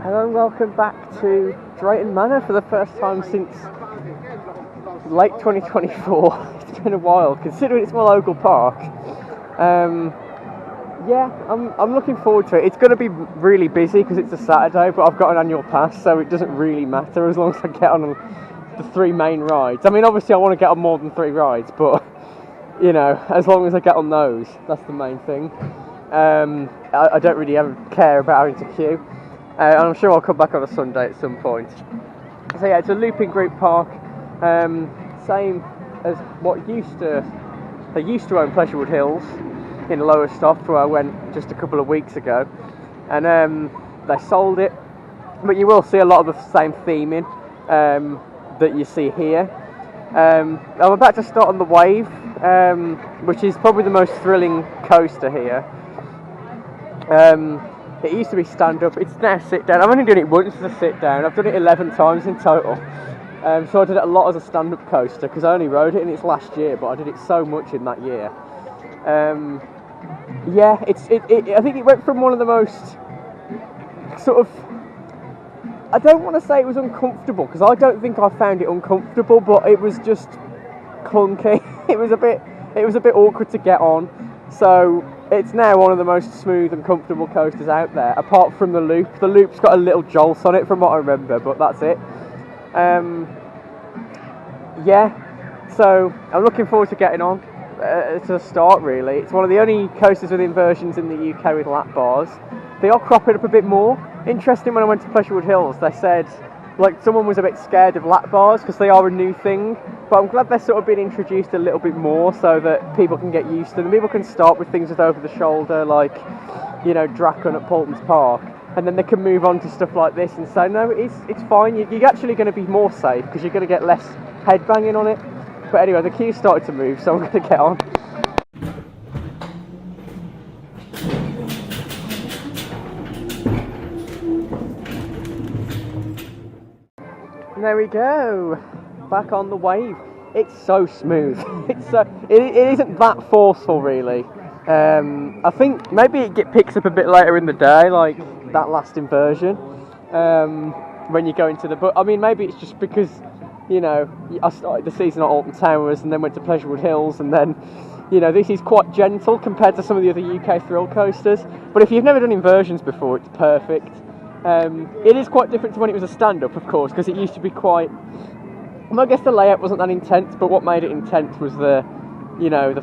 Hello and welcome back to Drayton Manor for the first time since late 2024. It's been a while, considering it's my local park. I'm looking forward to it. It's going to be really busy because it's a Saturday, but I've got an annual pass, so it doesn't really matter as long as I get on the three main rides. I mean, obviously I want to get on more than 3 rides, but, you know, as long as I get on those, that's the main thing. I don't really ever care about having to queue. And I'm sure I'll come back on a Sunday at some point. So yeah, it's a looping group park, same as what they used to own Pleasurewood Hills in Lowestoft, where I went just a couple of weeks ago, and they sold it, but you will see a lot of the same theming that you see here. I'm about to start on the Wave, which is probably the most thrilling coaster here. It used to be stand-up, it's now sit-down. I've only done it once as a sit-down. I've done it 11 times in total. So I did it a lot as a stand-up coaster, because I only rode it in its last year, but I did it so much in that year. I think it went from one of the most sort of... I don't want to say it was uncomfortable, because I don't think I found it uncomfortable, but it was just clunky. It was a bit awkward to get on. So it's now one of the most smooth and comfortable coasters out there, apart from the loop. The loop's got a little jolt on it from what I remember, but that's it. So I'm looking forward to getting on. To the start, really. It's one of the only coasters with inversions in the UK with lap bars. They are cropping up a bit more. Interesting, when I went to Pleasurewood Hills, they said, like, someone was a bit scared of lap bars because they are a new thing, but I'm glad they're sort of been introduced a little bit more so that people can get used to them. People can start with things with over the shoulder, like, you know, Draken at Paulton's Park, and then they can move on to stuff like this and say, no, it's fine, you're actually going to be more safe because you're going to get less headbanging on it. But anyway, the queue started to move, so I'm going to get on. And there we go, back on the Wave. It's so smooth. It isn't that forceful, really. I think maybe it picks up a bit later in the day, like that last inversion, when you go into the... But I mean, maybe it's just because, you know, I started the season at Alton Towers and then went to Pleasurewood Hills, and then, you know, this is quite gentle compared to some of the other UK thrill coasters. But if you've never done inversions before, it's perfect. It is quite different to when it was a stand-up, of course, because it used to be quite... Well, I guess the layout wasn't that intense, but what made it intense was the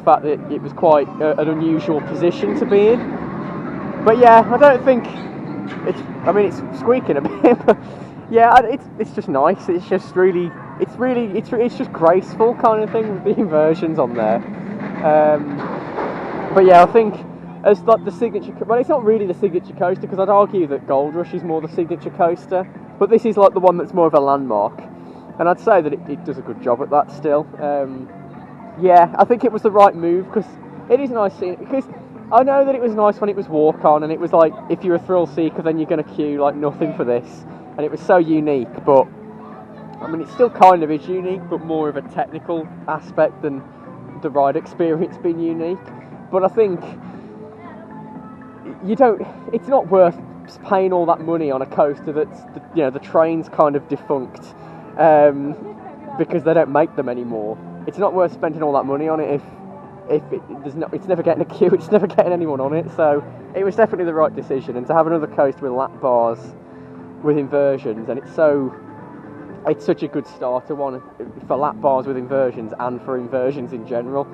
fact that it was quite an unusual position to be in. But yeah, I don't think it's squeaking a bit, but yeah, it's just nice. It's just really, it's just graceful kind of thing with the inversions on there. But yeah, I think as like the signature, well, it's not really the signature coaster, because I'd argue that Gold Rush is more the signature coaster, but this is like the one that's more of a landmark, and I'd say that it does a good job at that still. Yeah, I think it was the right move, because it is nice seeing it, because I know that it was nice when it was walk on, and it was like, if you're a thrill seeker, then you're going to queue like nothing for this, and it was so unique. But I mean, it still kind of is unique, but more of a technical aspect than the ride experience being unique. But I think it's not worth paying all that money on a coaster that's, the train's kind of defunct, because they don't make them anymore. It's not worth spending all that money on it if it's never getting a queue, it's never getting anyone on it. So it was definitely the right decision. And to have another coaster with lap bars with inversions, and it's such a good starter one for lap bars with inversions and for inversions in general.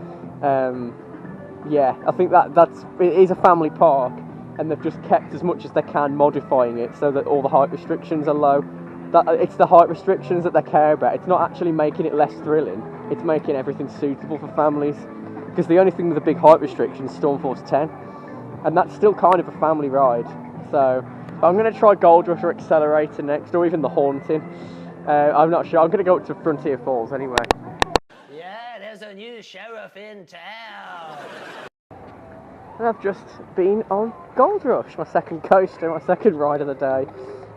Yeah, I think it is a family park, and they've just kept as much as they can modifying it so that all the height restrictions are low. It's the height restrictions that they care about. It's not actually making it less thrilling, it's making everything suitable for families, because the only thing with the big height restriction is Stormforce 10, and that's still kind of a family ride. So I'm going to try Gold Rush or Accelerator next, or even the Haunting. I'm not sure. I'm going to go up to Frontier Falls anyway. Yeah, there's a new sheriff in town. And I've just been on Gold Rush, my second coaster, my second ride of the day,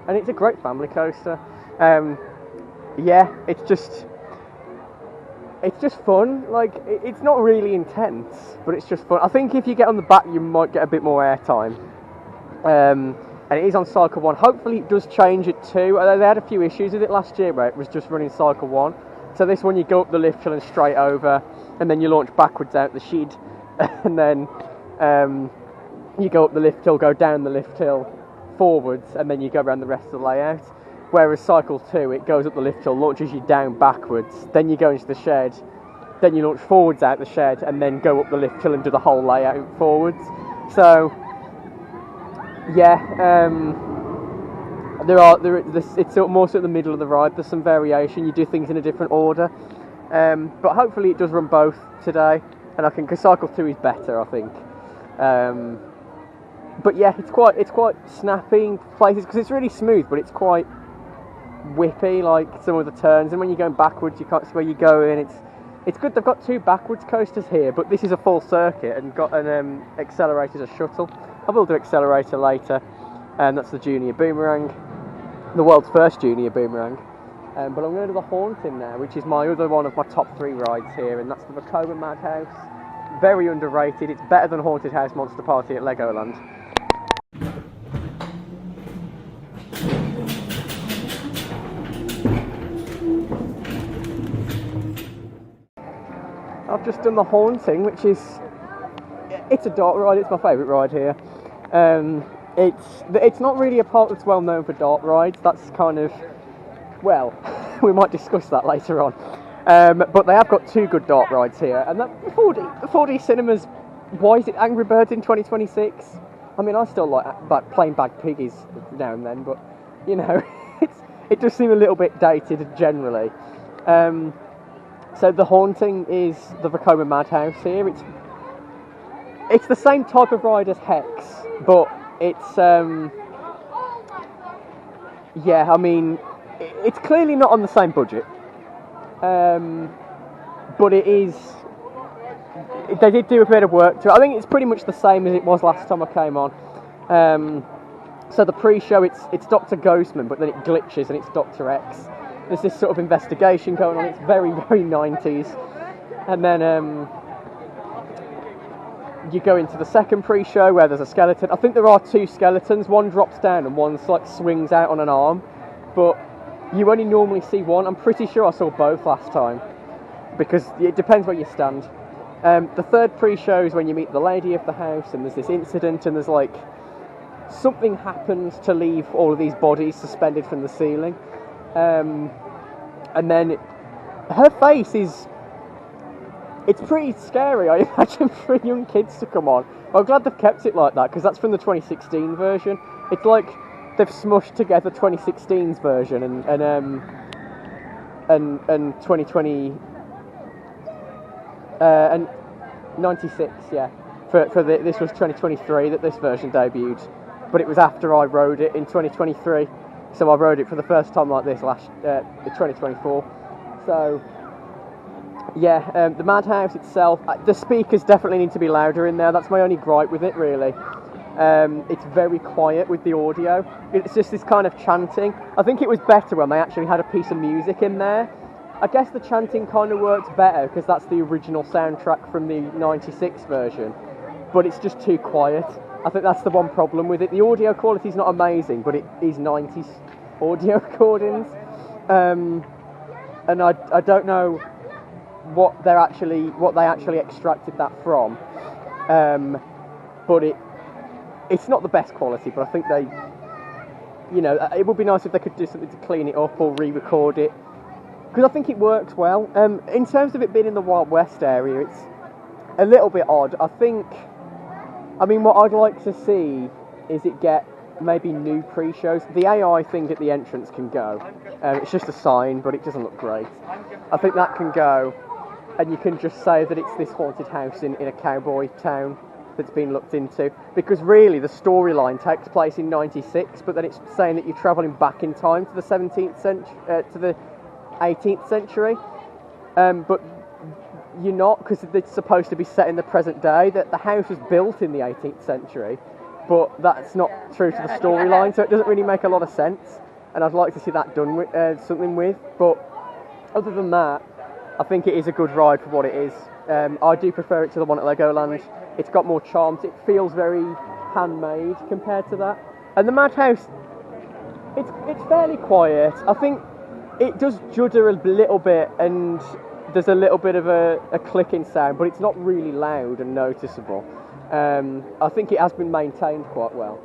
and it's a great family coaster. Yeah, it's just fun. Like, it's not really intense, but it's just fun. I think if you get on the back, you might get a bit more airtime. and it is on Cycle 1. Hopefully it does change it too. They had a few issues with it last year where it was just running Cycle 1. So this one you go up the lift hill and straight over, and then you launch backwards out the shed, and then you go up the lift hill, go down the lift hill, forwards, and then you go around the rest of the layout. Whereas Cycle 2, it goes up the lift hill, launches you down backwards, then you go into the shed, then you launch forwards out the shed, and then go up the lift hill and do the whole layout forwards. So, yeah, it's more so at the middle of the ride. There's some variation. You do things in a different order, but hopefully it does run both today. And because Cycle 2 is better, I think. But yeah, it's quite snappy in places because it's really smooth, but it's quite whippy, like some of the turns. And when you're going backwards, you can't see where you're going. It's good. They've got 2 backwards coasters here, but this is a full circuit and got an accelerator as a shuttle. I will do accelerator later, and that's the Junior Boomerang, the world's first Junior Boomerang. But I'm going to do the Haunting now, which is my other one of my top 3 rides here, and that's the Vekoma Madhouse. Very underrated. It's better than Haunted House Monster Party at Legoland. I've just done the Haunting, which is it's a dart ride. It's my favourite ride here. It's not really a park that's well known for dart rides. That's kind of, well, we might discuss that later on. But they have got 2 good dart rides here, and that 4D cinemas. Why is it Angry Birds in 2026? I mean, I still like playing Bag Piggies now and then, but you know, it does seem a little bit dated generally. So the Haunting is the Vekoma Madhouse here. It's the same type of ride as Hex, but it's yeah. I mean, it's clearly not on the same budget. But it is. They did do a bit of work to it. I think it's pretty much the same as it was last time I came on. So the pre-show, it's Dr. Ghostman, but then it glitches and it's Dr. X. There's this sort of investigation going on. It's very, very 90s. And then you go into the second pre-show where there's a skeleton. I think there are 2 skeletons. One drops down and one like swings out on an arm. But you only normally see one. I'm pretty sure I saw both last time, because it depends where you stand. The third pre-show is when you meet the lady of the house, and there's this incident, and there's like something happens to leave all of these bodies suspended from the ceiling, and then her face it's pretty scary, I imagine, for young kids to come on. I'm glad they've kept it like that, because that's from the 2016 version. It's like they've smushed together 2016's version and 2020 and 96, yeah. This was 2023 that this version debuted, but it was after I rode it in 2023, so I rode it for the first time like this last 2024. So yeah, the Madhouse itself, the speakers definitely need to be louder in there. That's my only gripe with it, really. It's very quiet with the audio. It's just this kind of chanting. I think it was better when they actually had a piece of music in there. I guess the chanting kind of works better because that's the original soundtrack from the 96 version, but it's just too quiet. I think that's the one problem with it. The audio quality is not amazing, but it is 90s audio recordings, and I don't know what they actually extracted that from, but it's not the best quality, but I think they, it would be nice if they could do something to clean it up or re-record it, because I think it works well. In terms of it being in the Wild West area, it's a little bit odd. I mean, what I'd like to see is it get maybe new pre-shows. The AI thing at the entrance can go. It's just a sign, but it doesn't look great. I think that can go, and you can just say that it's this haunted house in a cowboy town that's been looked into, because really the storyline takes place in 96, but then it's saying that you're travelling back in time to the 17th century, to the 18th century, but you're not, because it's supposed to be set in the present day. That the house was built in the 18th century, but that's not true to the storyline, so it doesn't really make a lot of sense, and I'd like to see that done with something with. But other than that, I think it is a good ride for what it is. I do prefer it to the one at Legoland. It's got more charms. It feels very handmade compared to that. And the Madhouse, it's fairly quiet. I think it does judder a little bit, and there's a little bit of a clicking sound, but it's not really loud and noticeable. I think it has been maintained quite well.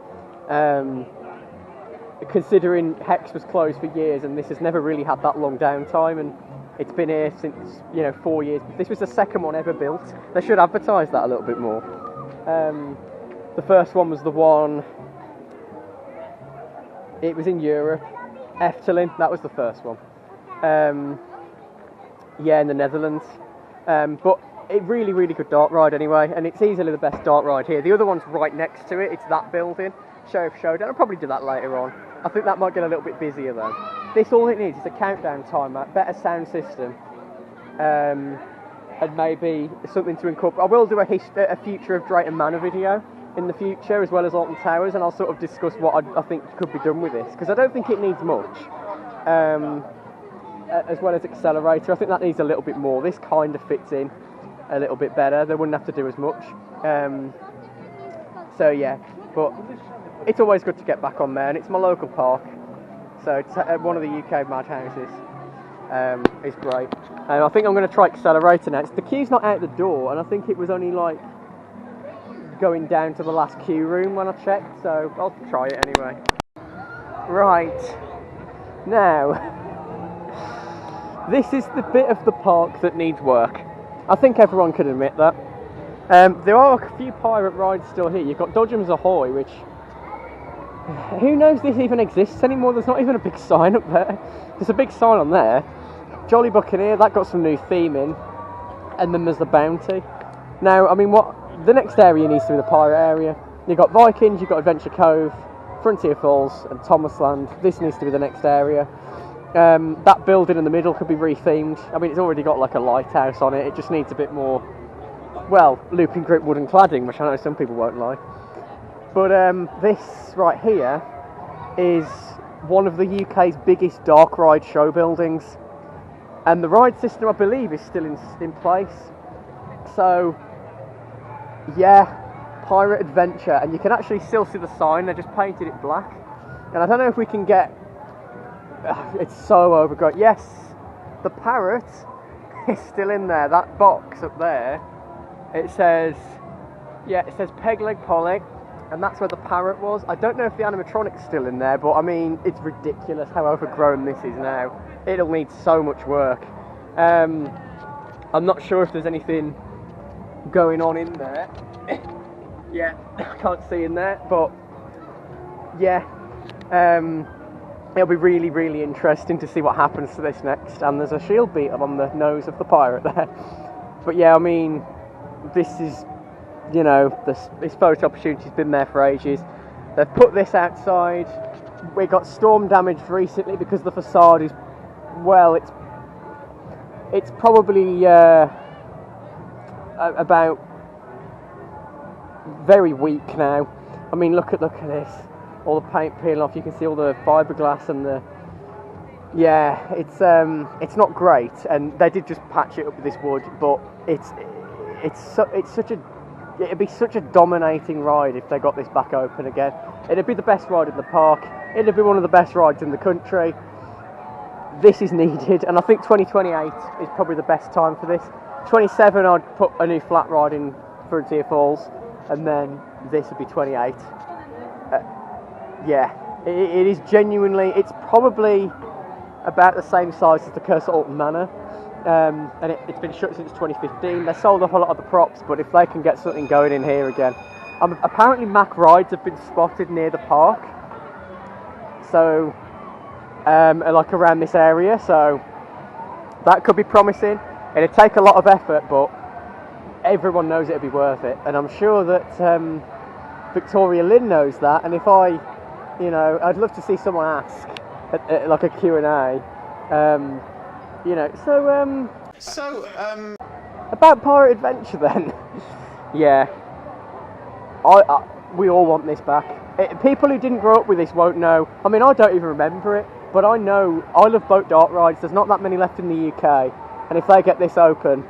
Considering Hex was closed for years, and this has never really had that long downtime, and it's been here since 4 years. This was the second one ever built. They should advertise that a little bit more. The first one was the one. It was in Europe, Efteling. That was the first one. In the Netherlands. But it really good dark ride anyway, and it's easily the best dark ride here. The other one's right next to it. It's that building, Sheriff Showdown. I'll probably do that later on. I think that might get a little bit busier though. This, all it needs is a countdown timer, better sound system, and maybe something to incorporate. I will do a future of Drayton Manor video in the future, as well as Alton Towers, and I'll sort of discuss what I think could be done with this, because I don't think it needs much. As well as Accelerator, I think that needs a little bit more. This kind of fits in a little bit better. They wouldn't have to do as much. So yeah, but it's always good to get back on there, and it's my local park, so it's one of the UK madhouses. It's great. I think I'm going to try Accelerator next. The queue's not out the door, and I think it was only like going down to the last queue room when I checked, so I'll try it anyway. Right, now, this is the bit of the park that needs work. I think everyone can admit that. There are a few pirate rides still here. You've got Dodgems Ahoy, which, who knows this even exists anymore? There's not even a big sign up there. There's a big sign on there. Jolly Buccaneer, that got some new theming. And then there's the Bounty. Now, I mean, the next area needs to be the pirate area. You've got Vikings, you've got Adventure Cove, Frontier Falls, and Thomasland. This needs to be the next area. That building in the middle could be rethemed. I mean, it's already got like a lighthouse on it. It just needs a bit more, well, looping grip wooden cladding, which I know some people won't like. But this right here is one of the UK's biggest dark ride show buildings. And the ride system, I believe, is still in place. So, yeah, Pirate Adventure. And you can actually still see the sign. They just painted it black. And I don't know if we can get... it's so overgrown. Yes, the parrot is still in there. That box up there, it says Peg Leg Polly, and that's where the parrot was. I don't know if the animatronic's still in there, but I mean, it's ridiculous how overgrown this is now. It'll need so much work. I'm not sure if there's anything going on in there. Yeah, I can't see in there, but yeah. It'll be really interesting to see what happens to this next. And there's a shield beetle on the nose of the pirate there. But yeah, I mean, this is, this photo opportunity's been there for ages. They've put this outside. We got storm damaged recently because the facade is, well, it's probably about very weak now. I mean, look at this. All the paint peeling off. You can see all the fiberglass and the... Yeah, it's not great, and they did just patch it up with this wood, but it'd be such a dominating ride if they got this back open again. It'd be the best ride in the park. It'd be one of the best rides in the country. This is needed, and I think 2028 is probably the best time for this. 27, I'd put a new flat ride in Frontier Falls, and then this would be 28. Yeah, it is genuinely, it's probably about the same size as the Curse at Alton Manor, and it's been shut since 2015. They sold off a lot of the props, but if they can get something going in here again. Apparently Mack rides have been spotted near the park, so like around this area, so that could be promising. It'd take a lot of effort, but everyone knows it'd be worth it, and I'm sure that Victoria Lynn knows that, and if I'd love to see someone ask at like a Q&A, about Pirate Adventure then. Yeah, we all want this back. People who didn't grow up with this won't know. I mean, I don't even remember it, but I know, I love boat dark rides. There's not that many left in the UK, and if they get this open,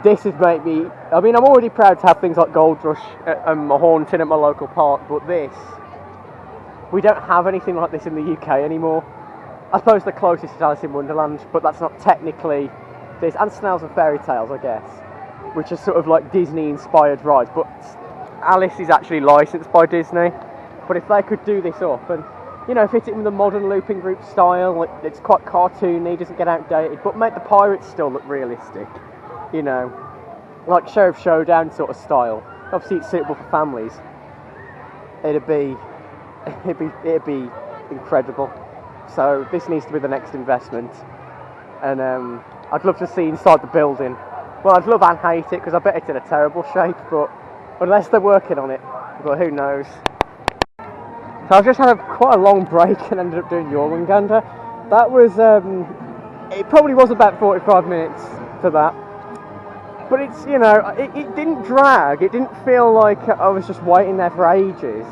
this has made me. I mean, I'm already proud to have things like Gold Rush and Haunting at my local park, but we don't have anything like this in the UK anymore. I suppose the closest is Alice in Wonderland, but that's not technically this. And Snails and Fairy Tales, I guess, which are sort of like Disney-inspired rides. But Alice is actually licensed by Disney. But if they could do this up and, you know, fit it with the modern looping group style, like, it's quite cartoony, doesn't get outdated, but make the pirates still look realistic, you know, like Sheriff Showdown sort of style. Obviously, it's suitable for families. It'd be incredible. So this needs to be the next investment, and I'd love to see inside the building. Well, I'd love and hate it because I bet it's in a terrible shape, but unless they're working on it, but who knows. So I've just had quite a long break and ended up doing Jormungandr. That was, it probably was about 45 minutes for that. But it's, you know, it didn't drag. It didn't feel like I was just waiting there for ages.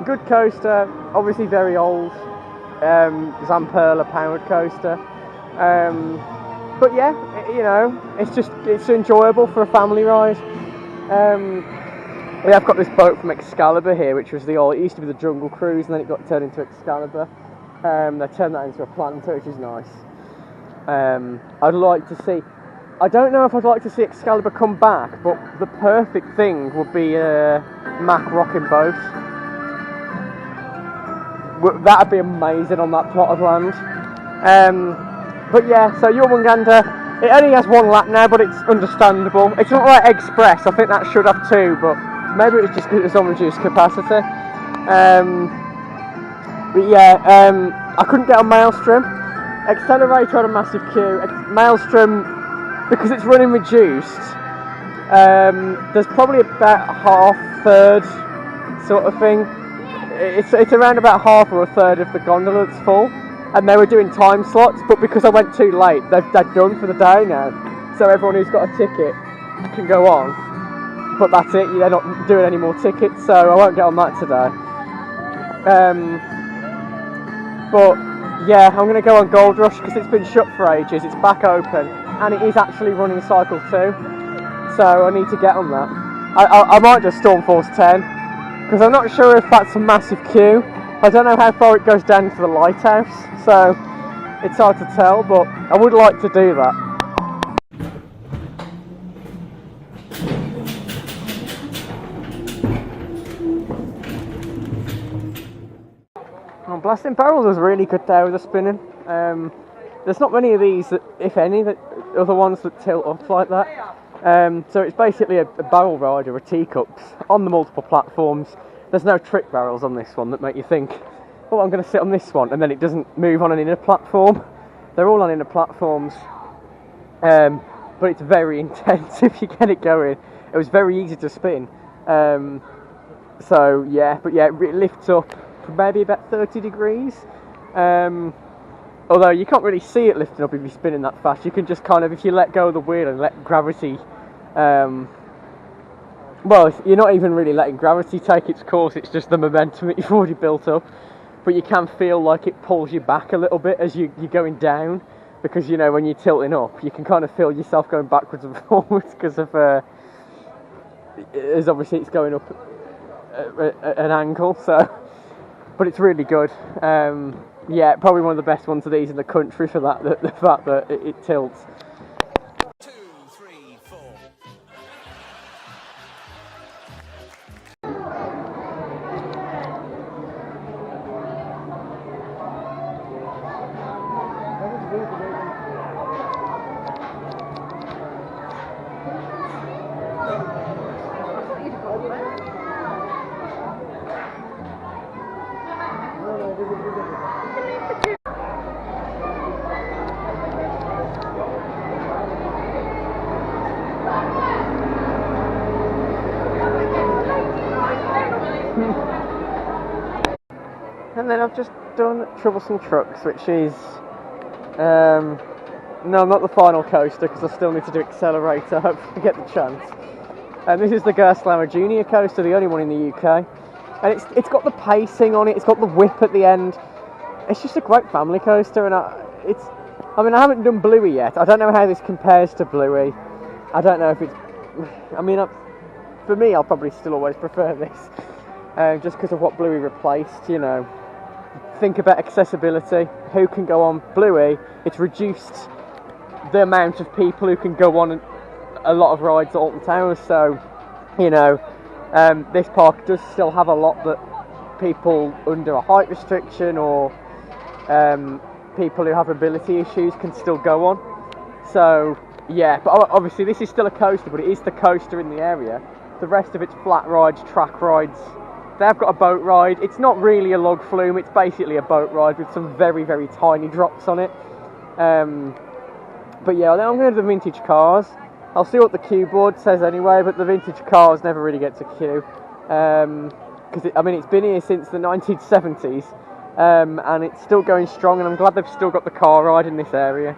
Good coaster, obviously very old. Zamperla powered coaster. But yeah, you know, it's enjoyable for a family ride. We have got this boat from Excalibur here, which was it used to be the Jungle Cruise, and then it got turned into Excalibur. They turned that into a planter, which is nice. I'd like to see, I don't know if I'd like to see Excalibur come back, but the perfect thing would be a Mack rocking boat. That'd be amazing on that plot of land. But yeah, so Jormungandr, it only has one lap now, but it's understandable. It's not like Express, I think that should have two, but maybe it was just because it was on reduced capacity. But yeah, I couldn't get on Maelstrom. Accelerator had a massive queue. Maelstrom, because it's running reduced, there's probably about third sort of thing. It's around about half or a third of the gondola that's full, and they were doing time slots, but because I went too late, they're done for the day now. So everyone who's got a ticket can go on, but that's it. They're not doing any more tickets, so I won't get on that today. But yeah, I'm going to go on Gold Rush because it's been shut for ages. It's back open, and it is actually running Cycle 2, so I need to get on that. I might just Storm Force 10, because I'm not sure if that's a massive queue. I don't know how far it goes down to the lighthouse, so it's hard to tell, but I would like to do that. Blasting Barrels was really good there with the spinning. There's not many of these, if any, that are the ones that tilt up like that. So it's basically a barrel ride or a teacups on the multiple platforms. There's no trick barrels on this one that make you think, oh, I'm going to sit on this one, and then it doesn't move on an inner platform. They're all on inner platforms, but it's very intense if you get it going. It was very easy to spin. So yeah, but yeah, it lifts up for maybe about 30 degrees. Although you can't really see it lifting up if you're spinning that fast. You can just kind of, if you let go of the wheel and let gravity, well, you're not even really letting gravity take its course, it's just the momentum that you've already built up. But you can feel like it pulls you back a little bit as you're going down, because, you know, when you're tilting up, you can kind of feel yourself going backwards and forwards because of, as obviously it's going up at an angle, so, but it's really good. Yeah, probably one of the best ones of these in the country for that, the fact that it tilts. 2, 3, 4. And then I've just done Troublesome Trucks, which is, no, not the final coaster, because I still need to do Accelerator, hopefully get the chance. And this is the Gerstlauer Junior coaster, the only one in the UK. And it's got the pacing on it, it's got the whip at the end. It's just a great family coaster, and I mean, I haven't done Bluey yet. I don't know how this compares to Bluey. I don't know if it's... I mean, for me, I'll probably still always prefer this. Just because of what Bluey replaced, you know. Think about accessibility. Who can go on Bluey? It's reduced the amount of people who can go on a lot of rides at Alton Towers. So, you know, this park does still have a lot that people under a height restriction or people who have ability issues can still go on. So, yeah, but obviously this is still a coaster, but it is the coaster in the area. The rest of it's flat rides, track rides. They've got a boat ride. It's not really a log flume, it's basically a boat ride with some very, very tiny drops on it. But yeah, I'm going to do the vintage cars. I'll see what the queue board says anyway, but the vintage cars never really gets a queue. Because, I mean, it's been here since the 1970s, and it's still going strong, and I'm glad they've still got the car ride in this area.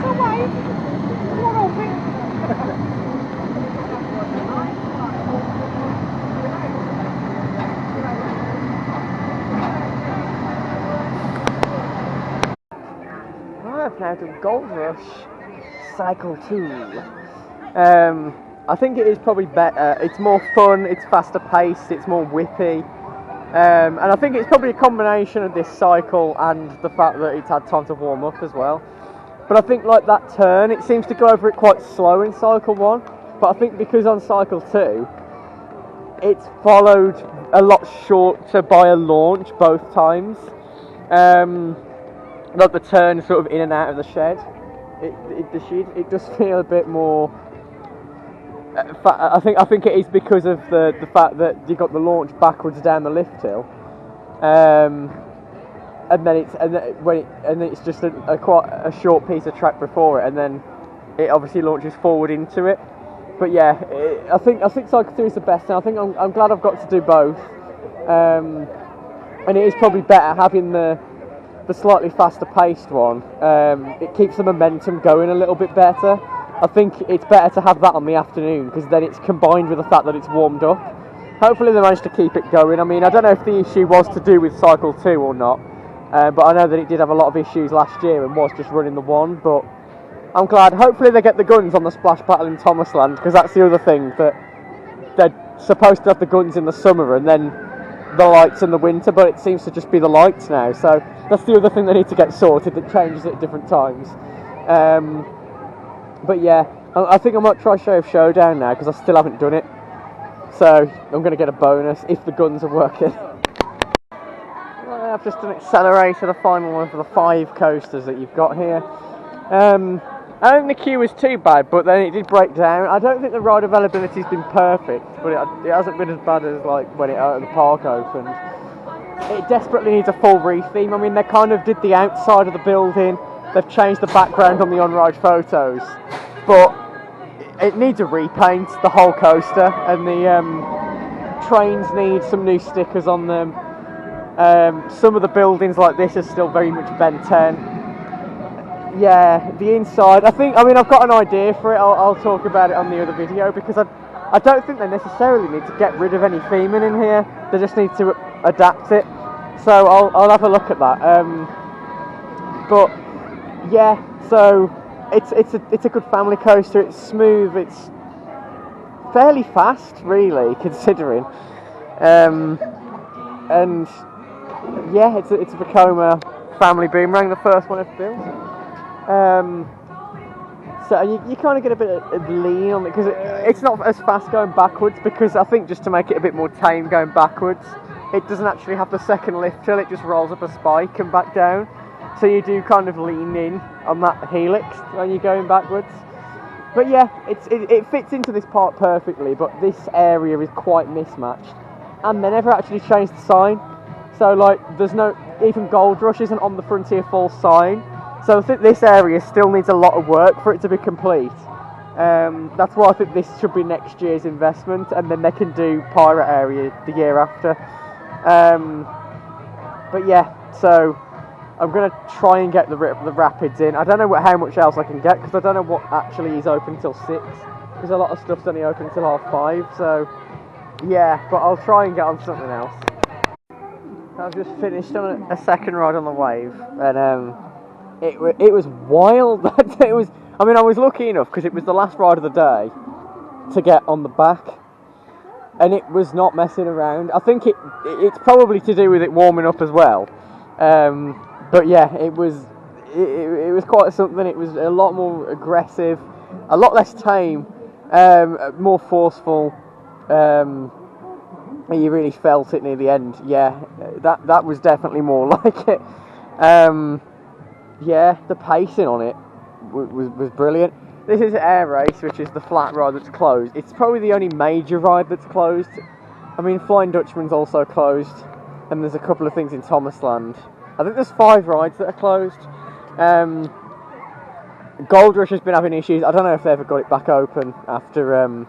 a wave. Come on, Alfie. I've now done Gold Rush Cycle 2. I think it is probably better. It's more fun, it's faster paced, it's more whippy. And I think it's probably a combination of this cycle and the fact that it's had time to warm up as well. But I think like that turn, it seems to go over it quite slow in Cycle 1. But I think because on Cycle 2, it's followed a lot shorter by a launch both times. Like the turn sort of in and out of the shed. It does feel a bit more. I think it is because of the fact that you got the launch backwards down the lift hill, and then it's just a quite a short piece of track before it, and then it obviously launches forward into it. But yeah, I think Cycle 2 is the best, and I think I'm glad I've got to do both. And it is probably better having the slightly faster paced one. It keeps the momentum going a little bit better. I think it's better to have that on the afternoon because then it's combined with the fact that it's warmed up. Hopefully they managed to keep it going. I mean, I don't know if the issue was to do with Cycle 2 or not, but I know that it did have a lot of issues last year and was just running the one, but I'm glad. Hopefully they get the guns on the splash battle in Thomasland, because that's the other thing, that they're supposed to have the guns in the summer and then the lights in the winter, but it seems to just be the lights now, so that's the other thing they need to get sorted, that changes at different times. But yeah, I think I might try Sheriff Showdown now, because I still haven't done it, so I'm going to get a bonus if the guns are working. I've just done Accelerator, the final one for the 5 coasters that you've got here. I don't think the queue was too bad, but then it did break down. I don't think the ride availability has been perfect, but it hasn't been as bad as like when the park opened. It desperately needs a full retheme. I mean, they kind of did the outside of the building, they've changed the background on the on-ride photos, but it needs a repaint, the whole coaster, and the trains need some new stickers on them. Some of the buildings like this are still very much Ben 10. Yeah, the inside, I've got an idea for it. I'll talk about it on the other video, because I don't think they necessarily need to get rid of any theming in here. They just need to adapt it. So I'll have a look at that. But yeah, so it's a good family coaster. It's smooth. It's fairly fast, really, considering. And yeah, it's a Vekoma family boomerang, the first one I've built. So you kind of get a bit of lean on it, because it's not as fast going backwards, because I think just to make it a bit more tame going backwards, it doesn't actually have the second lift hill, it just rolls up a spike and back down, so you do kind of lean in on that helix when you're going backwards. But yeah, it fits into this part perfectly, but this area is quite mismatched, and they never actually changed the sign, so like there's no, even Gold Rush isn't on the Frontier Falls sign. So I think this area still needs a lot of work for it to be complete. That's why I think this should be next year's investment, and then they can do Pirate area the year after. But yeah, so I'm going to try and get the rapids in. I don't know how much else I can get, because I don't know what actually is open till 6, because a lot of stuff's only open till 5:30. So yeah, but I'll try and get on something else. I've just finished on a second ride on the Wave, and it was wild. I was lucky enough, because it was the last ride of the day, to get on the back, and it was not messing around. I think it's probably to do with it warming up as well. But yeah, it was quite something. It was a lot more aggressive, a lot less tame, more forceful. You really felt it near the end. Yeah, that was definitely more like it. Yeah, the pacing on it was brilliant. This is Air Race, which is the flat ride that's closed. It's probably the only major ride that's closed. I mean, Flying Dutchman's also closed, and there's a couple of things in Thomasland. I think there's 5 rides that are closed. Gold Rush has been having issues. I don't know if they ever got it back open after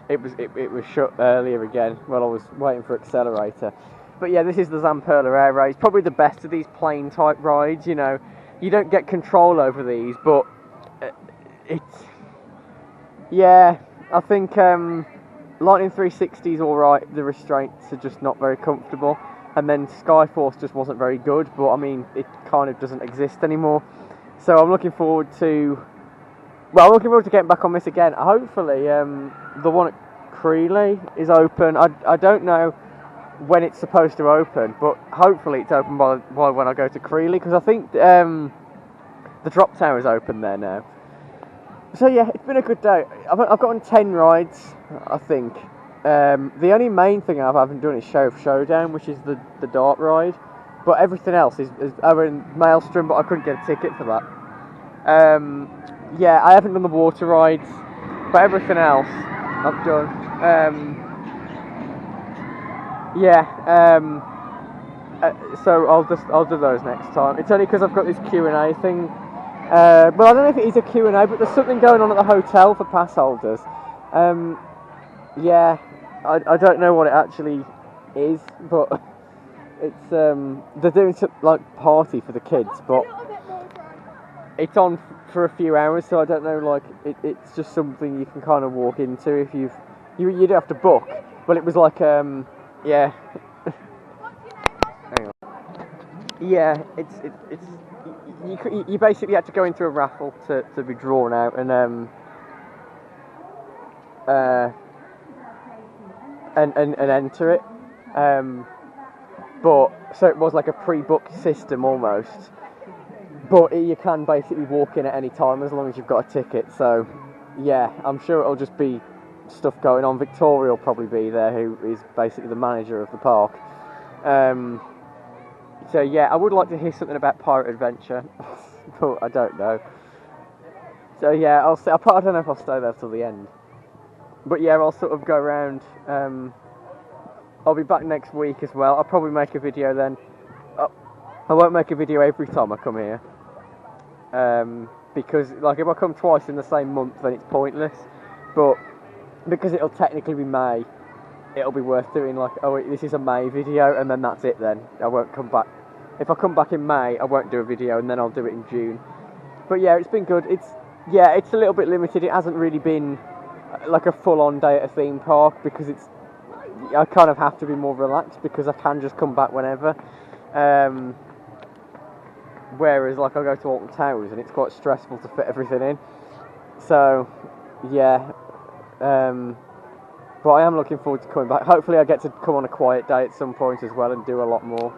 it was shut earlier again while I was waiting for Accelerator. But yeah, this is the Zamperla Air Race, probably the best of these plane type rides. You know, you don't get control over these, but it's yeah. I think Lightning 360 is all right. The restraints are just not very comfortable, and then Skyforce just wasn't very good. But I mean, it kind of doesn't exist anymore. So I'm looking forward to. Well, I'm looking forward to getting back on this again. Hopefully, the one at Creeley is open. I don't know when it's supposed to open, but hopefully it's open by when I go to Creeley, because I think the drop tower is open there now. So yeah, it's been a good day. I've got on 10 rides, I think. The only main thing I haven't done is Sheriff Showdown, which is the dart ride, but everything else is over in Maelstrom, but I couldn't get a ticket for that. Yeah, I haven't done the water rides, but everything else I've done. So I'll do those next time. It's only because I've got this Q&A thing. Well, I don't know if it is a Q&A, but there's something going on at the hotel for pass holders. Yeah, I don't know what it actually is, but it's they're doing some like party for the kids, but it's on for a few hours, so I don't know. Like it's just something you can kind of walk into if you don't have to book. But it was like yeah. Hang on. Yeah, it's you basically had to go into a raffle to be drawn out, and enter it. But so it was like a pre-booked system almost. But you can basically walk in at any time as long as you've got a ticket. So yeah, I'm sure it'll just be stuff going on. Victoria will probably be there, who is basically the manager of the park. So yeah, I would like to hear something about Pirate Adventure, but I don't know. So yeah, I don't know if I'll stay there till the end. But yeah, I'll sort of go around. I'll be back next week as well. I'll probably make a video then. I won't make a video every time I come here. Because like if I come twice in the same month, then it's pointless. But because it'll technically be May, it'll be worth doing like, oh, this is a May video, and then that's it then. I won't come back. If I come back in May, I won't do a video, and then I'll do it in June. But yeah, it's been good. It's a little bit limited. It hasn't really been like a full-on day at a theme park, because I kind of have to be more relaxed because I can just come back whenever. Whereas like I go to Alton Towers and it's quite stressful to fit everything in. So yeah. But I am looking forward to coming back. Hopefully I get to come on a quiet day at some point as well and do a lot more.